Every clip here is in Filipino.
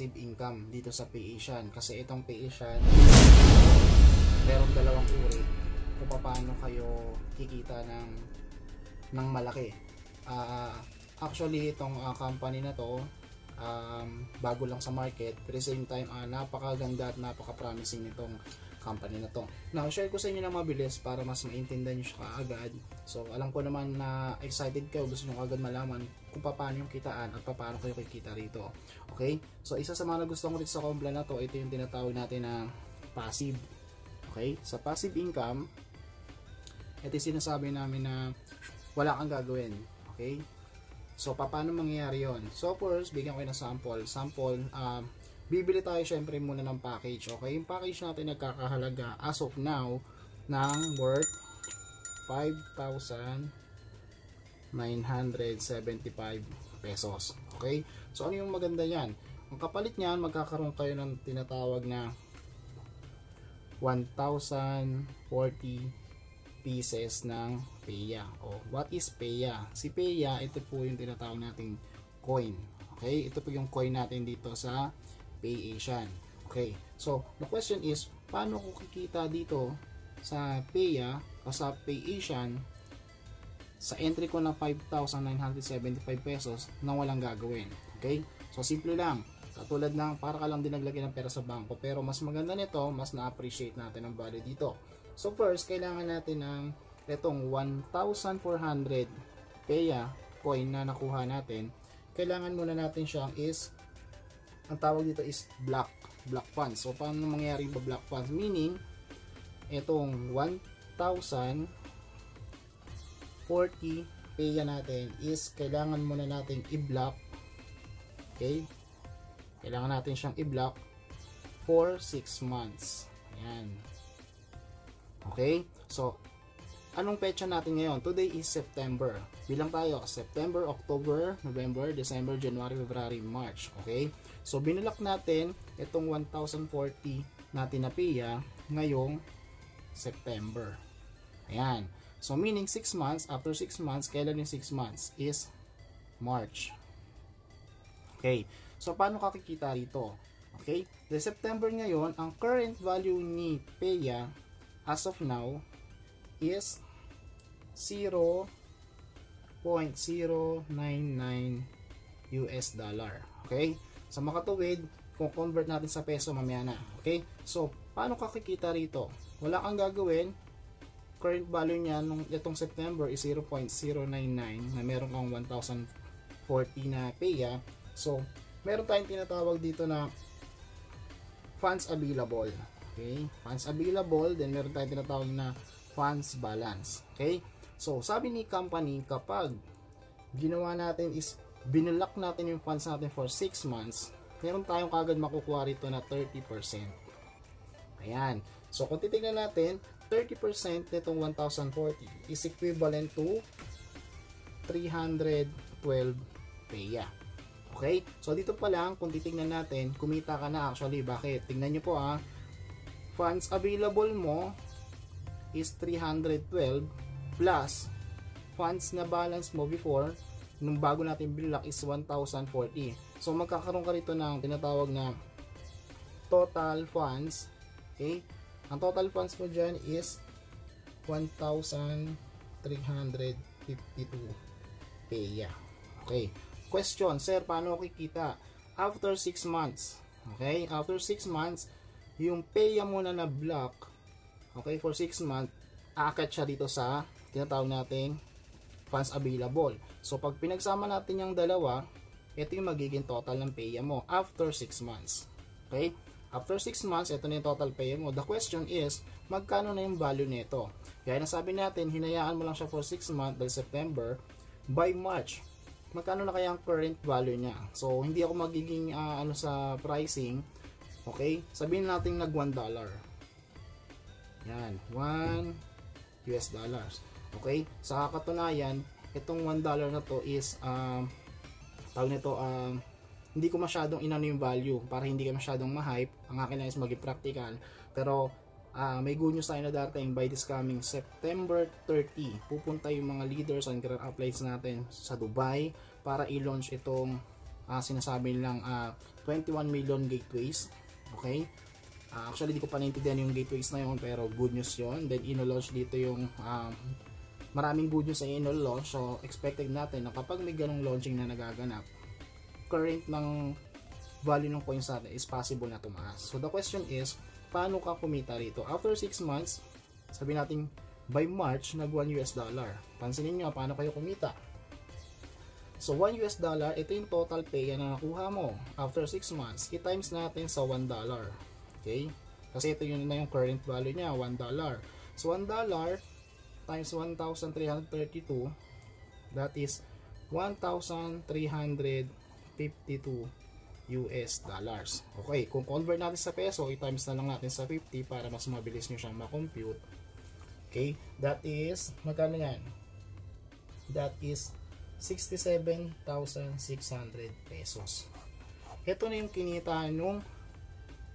passive income dito sa PayAsian. Kasi itong PayAsian, merong dalawang uri kung paano kayo kikita ng malaki. Actually, itong company na to, bago lang sa market, at the same time, napakaganda at napaka-promising nitong company na to. Now, share ko sa inyo ng mabilis para mas maintindihan nyo siya kaagad. So, alam ko naman na excited kayo, gusto nyo agad malaman kung paano yung kitaan at paano kayo kikita rito. Okay? So, isa sa mga gusto ko rito sa Kompla na to, ito yung tinatawag natin na passive. Okay? Sa passive income, ito yung sinasabi namin na wala kang gagawin. Okay? So, paano mangyayari yon? So, first, bigyan ko kayo ng sample. Bibili tayo syempre muna ng package. Okay, yung package natin nagkakahalaga as of now ng worth 5,975 pesos. Okay, so ano yung maganda yan? Ang kapalit niyan, magkakaroon kayo ng tinatawag na 1,040 pieces ng Peya. What is Peya? Si Peya, ito po yung tinatawag nating coin. Okay, ito po yung coin natin dito sa PayAsian. Okay, so the question is, paano ko kikita dito sa Peya o sa PayAsian sa entry ko ng 5,975 pesos na walang gagawin? Okay, so simple lang, katulad ng para ka lang din naglagay ng pera sa bangko, pero mas maganda nito, mas na-appreciate natin ang value dito. So first, kailangan natin ng itong 1,400 Peya coin na nakuha natin. Kailangan muna natin siyang ang tawag dito is block funds. So, paano mangyayari ba block funds? Meaning, itong 1,040 Peya natin is kailangan muna nating i-block. Okay? Kailangan natin siyang i-block for 6 months. Ayan. Okay? So, anong petsa natin ngayon? Today is September. Bilang tayo, September, October, November, December, January, February, March. Okay? So, binulak natin itong 1,040 natin na Peya ngayong September. Ayan. So, meaning 6 months, after 6 months, kailan yung 6 months? Is March. Okay. So, paano kakikita rito? Okay. The September ngayon, ang current value ni Peya as of now is 0.099 US dollar. Okay? Sa makatuwid, kung convert natin sa peso mamaya na. Okay? So, paano kakikita rito? Wala kang gagawin. Current value niya nung itong September is 0.099 na meron kang 1,040 na Peya. So, meron tayong tinatawag dito na funds available. Okay? Funds available. Then, meron tayong tinatawag na funds balance. Okay? So, sabi ni company, kapag ginawa natin is binulak natin yung funds natin for 6 months, meron tayong kagad makukuha rito na 30%. Ayan. So, kung titignan natin, 30% nitong 1,040 is equivalent to 312 Peya. Okay? So, dito pa lang, kung titignan natin, kumita ka na actually. Bakit? Tingnan nyo po funds available mo is 312 plus funds na balance mo before nung bago natin binulak is 1,040. So magkakaroon ka rito ng tinatawag na total funds. Okay? Ang total funds mo dyan is 1,352 Peya. Okay. Question, sir, paano kikita? After 6 months. Okay? After 6 months, yung Peya mo na block, okay, for 6 months, aakyat siya dito sa tinatawag nating funds available. So, pag pinagsama natin yung dalawa, ito yung magiging total ng Peya mo after 6 months. Okay? After 6 months, ito na yung total Peya mo. The question is, magkano na yung value nito? Kaya nasabi natin, hinayaan mo lang siya for 6 months dahil September. By March, magkano na kaya ang current value niya? So, hindi ako magiging sa pricing. Okay? Sabihin natin nag $1. Yan, 1 US dollars. Okay? Sa katunayan, itong $1 na to is tawag nito, hindi ko masyadong inano yung value para hindi ka masyadong ma-hype. Ang akin na is maging practical. Pero may good news tayo na darating by this coming September 30. Pupunta yung mga leaders and grand uplights natin sa Dubai para i-launch itong sinasabi nilang 21 million gateways. Okay? Actually, di ko pa naintindihan yung gateways na yun, pero good news yun. Then, ino-launch dito yung maraming good news ay ino-launch. So, expected natin na kapag may ganong launching na nagaganap, current ng value ng coins natin is possible na tumaas. So, the question is, paano ka kumita rito? After 6 months, sabi natin, by March, nag $1. Pansinin nyo, paano kayo kumita? So, $1, ito yung total pay na nakuha mo. After 6 months, i-times natin sa $1. Okay? Kasi ito yun na yung current value niya, $1. So, $1 times 1,332, that is 1,352 US dollars. Okay, kung convert natin sa peso, i-times na lang natin sa 50 para mas mabilis nyo siyang ma-compute. Okay, that is, magkano yan? That is 67,600 pesos. Ito na yung kinita nung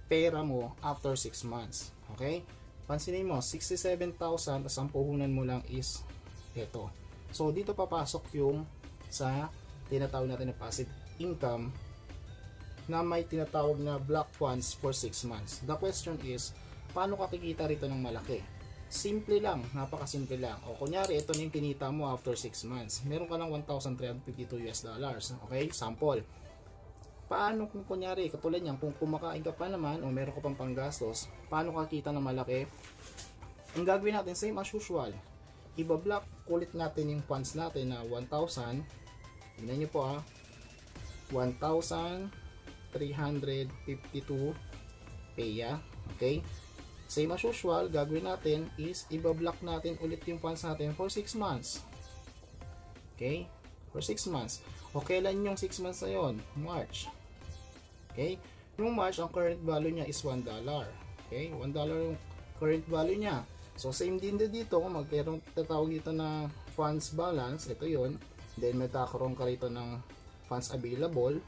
pera mo after 6 months. Okay? Pansinin mo, 67,000 tas ang puhunan mo lang is ito. So, dito papasok yung sa tinatawag natin na passive income na may tinatawag na block funds for 6 months. The question is, paano ka kikita rito ng malaki? Simple lang, napakasimple lang. O kunyari, ito na yung kinita mo after 6 months. Meron ka ng 1,352 US dollars. Okay? Sample. Paano kung kunyari, katulad niyan, kung kumakain ka pa naman o meron ka pang panggastos, paano ka kita ng malaki? Ang gagawin natin, same as usual. Iba-block ulit natin yung funds natin na 1,000. Tingnan nyo po 1,352 peya. Okay? Same as usual, gagawin natin is iba-block natin ulit yung funds natin for 6 months. Okay? For 6 months. O kailan yung 6 months na yun? March. Okay? Yung March, ang current value niya is $1. Okay? $1 yung current value niya. So, same din dito, kung magkaroon tatawag dito na funds balance, ito yun. Then, magkakaroon ka rito ng funds available.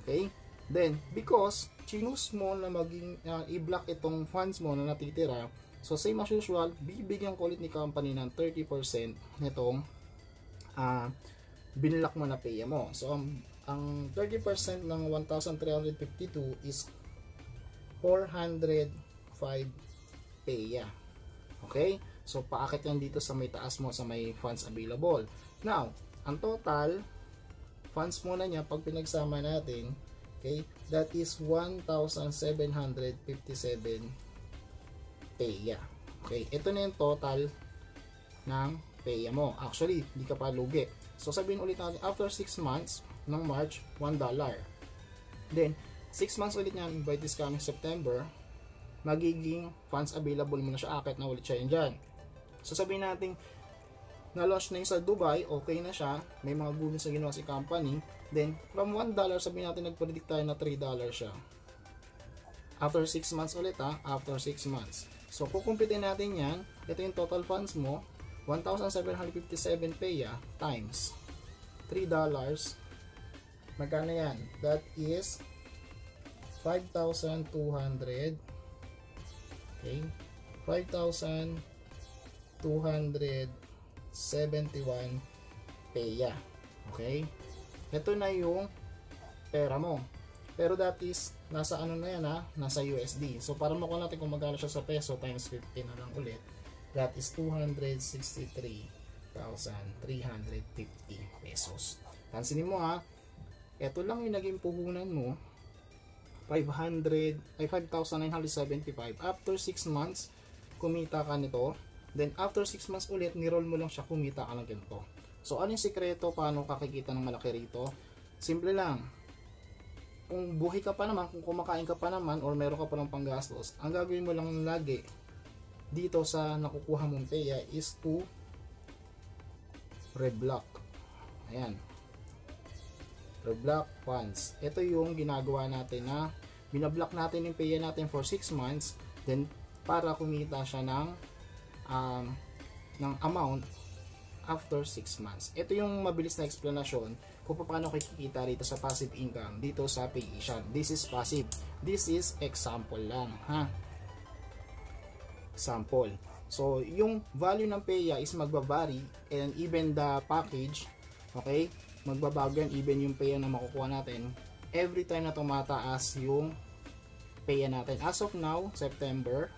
Okay? Then, because choose mo na maging i-block itong funds mo na natitira, so same as usual, bibigyan ko ulit ni company ng 30% nitong binlock mo na pay mo. So, ang 30% ng 1,352 is 405 peya. Okay? So, paakit yan dito sa may taas mo, sa may funds available. Now, ang total funds mo na niya, pag pinagsama natin, okay, that is 1,757 peya. Okay, ito na yung total ng peya mo. Actually, di ka pa lugi. So, sabihin ulit natin, after 6 months ng March, $1. Then, 6 months ulit niyan by this coming September, magiging funds available mo na siya, akit na ulit siya yun dyan. So, sabihin natin, na-launch na yung sa Dubai, okay na siya, may mga good news na ginawa si company, then from $1, sabihin natin nag-predict tayo na $3 siya. After 6 months ulit after 6 months. So, kukumpitin natin yan, ito yung total funds mo, 1,757 peya times $3, magkano yan? That is 5,200, okay, 5,271 peya. Okay? Ito na yung pera mo. Pero that is, nasa ano na yan nasa USD. So, para makuha natin kung magkano siya sa peso times 50 na lang ulit, that is 263,350 pesos. Pansinin mo ito lang yung naging puhunan mo, 5,975. After 6 months, kumita ka nito. Then, after 6 months ulit, niroll mo lang siya, kumita ka ng ganito. So, ano yung sikreto? Paano kakikita ng malaki rito? Simple lang. Kung buhay ka pa naman, kung kumakain ka pa naman, or meron ka pa ng panggastos, ang gagawin mo lang lagi dito sa nakukuha mong peya is to reblock. Ayan. Reblock funds. Ito yung ginagawa natin na binablock natin yung peya natin for 6 months, then para kumita siya ng amount after 6 months. Ito yung mabilis na explanation kung paano kikita rito sa passive income dito sa PayAsian. This is passive. This is example lang, Sample. So, yung value ng peya is magba-vary, and even the package, okay, magbabago yan, even yung peya na makukuha natin, every time na tumataas yung pay natin. As of now, September,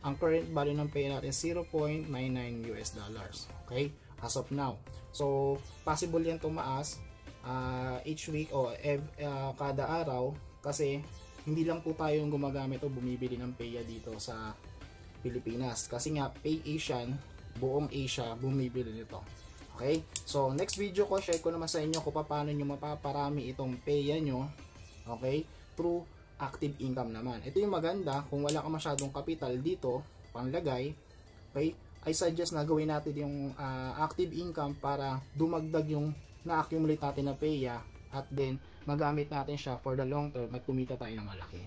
ang current value ng pay natin 0.99 US dollars. Okay? As of now. So, possible yan tumaas each week o kada araw kasi hindi lang po tayo yung gumagamit o bumibili ng paya dito sa Pilipinas. Kasi nga, Pay Asian, buong Asia bumibili nito. Okay? So, next video ko, share ko naman sa inyo kung paano nyo mapaparami itong paya nyo. Okay? Through active income naman. Ito yung maganda kung wala ka masyadong capital dito panglagay, okay, I suggest na gawin natin yung active income para dumagdag yung na-accumulate natin na paya at then magamit natin siya for the long term at kumita tayo ng malaki.